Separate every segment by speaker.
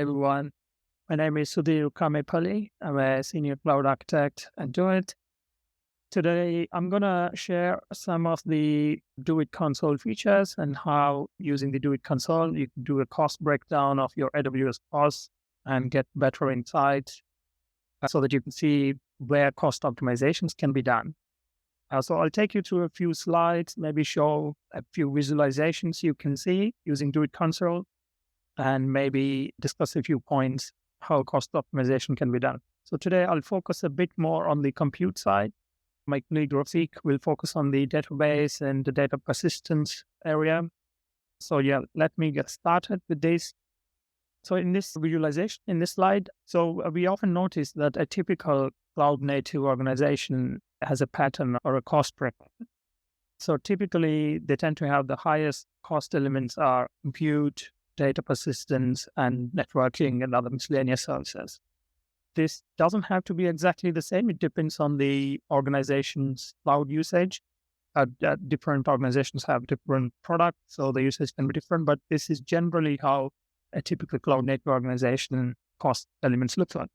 Speaker 1: Everyone. My name is Sudhir Kamepalli. I'm a senior cloud architect at DoiT. Today, I'm going to share some of the DoiT console features and how using the DoiT console, you can do a cost breakdown of your AWS costs and get better insights so that you can see where cost optimizations can be done. So I'll take you through a few slides, maybe show a few visualizations you can see using DoiT console, and maybe discuss a few points how cost optimization can be done. So today I'll focus a bit more on the compute side. My colleague Rafiq will focus on the database and the data persistence area. So let me get started with this. So in this visualization, in this slide, we often notice that a typical cloud native organization has a pattern or a cost breakdown. So typically they tend to have the highest cost elements are compute, data persistence, and networking and other miscellaneous services. This doesn't have to be exactly the same. It depends on the organization's cloud usage. Different organizations have different products, so the usage can be different, but this is generally how a typical cloud native organization cost elements look like.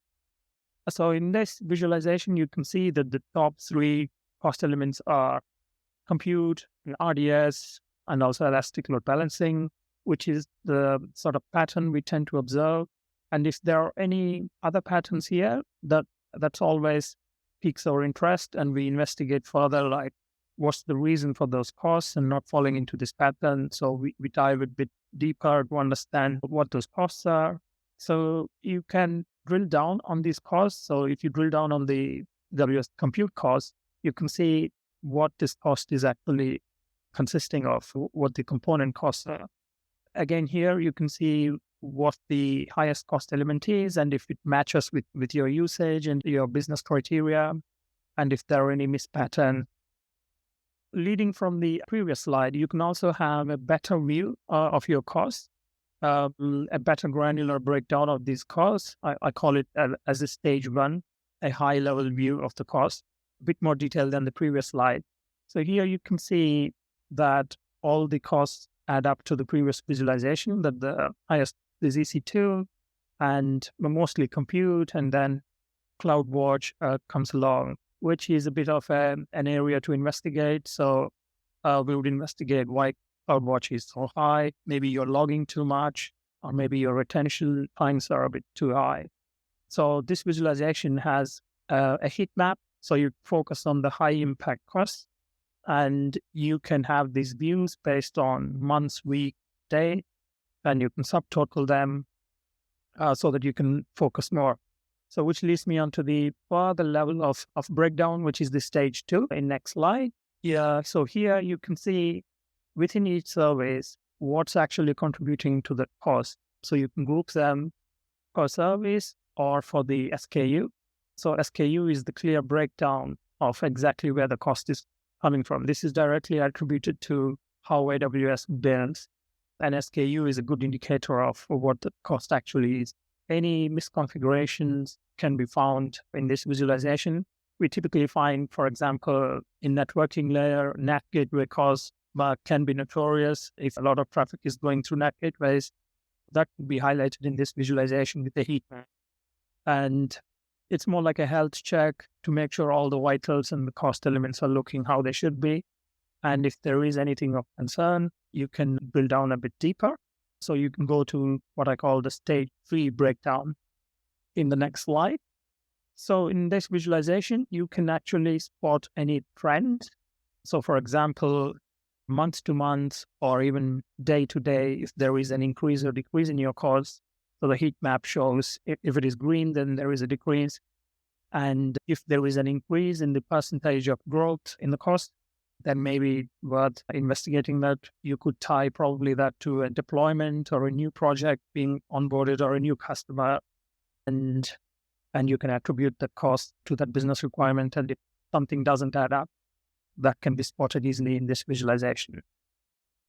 Speaker 1: So in this visualization, you can see that the top three cost elements are compute, RDS, and also elastic load balancing, which is the sort of pattern we tend to observe. And if there are any other patterns here, that's always piques our interest, and we investigate further, like what's the reason for those costs and not falling into this pattern. So we dive a bit deeper to understand what those costs are. So you can drill down on these costs. So if you drill down on the AWS compute cost, you can see what this cost is actually consisting of, what the component costs are. Again, here you can see what the highest cost element is and if it matches with your usage and your business criteria, and if there are any mispatterns. Leading from the previous slide, you can also have a better view of your costs, a better granular breakdown of these costs. I call it as a stage one, a high-level view of the cost, a bit more detailed than the previous slide. So here you can see that all the costs add up to the previous visualization, that the highest is EC2 and mostly compute, and then CloudWatch comes along, which is a bit of an area to investigate. So we would investigate why CloudWatch is so high. Maybe you're logging too much, or maybe your retention times are a bit too high. So this visualization has a heat map. So you focus on the high impact costs, and you can have these views based on months, week, day, and you can subtotal them so that you can focus more. So which leads me on to the further level of breakdown, which is the stage two in next slide. So here you can see within each service what's actually contributing to the cost. So you can group them per service or for the SKU. So SKU is the clear breakdown of exactly where the cost is coming from. This is directly attributed to how AWS builds, and SKU is a good indicator of what the cost actually is. Any misconfigurations can be found in this visualization. We typically find, for example, in networking layer, NAT gateway costs can be notorious. If a lot of traffic is going through NAT gateways, that could be highlighted in this visualization with the heat map. And it's more like a health check to make sure all the vitals and the cost elements are looking how they should be. And if there is anything of concern, you can drill down a bit deeper. So you can go to what I call the stage three breakdown in the next slide. So in this visualization, you can actually spot any trend. So for example, month to month or even day to day, if there is an increase or decrease in your costs. So the heat map shows if it is green, then there is a decrease. And if there is an increase in the percentage of growth in the cost, then maybe worth investigating that. You could tie probably that to a deployment or a new project being onboarded or a new customer. And you can attribute the cost to that business requirement. And if something doesn't add up, that can be spotted easily in this visualization.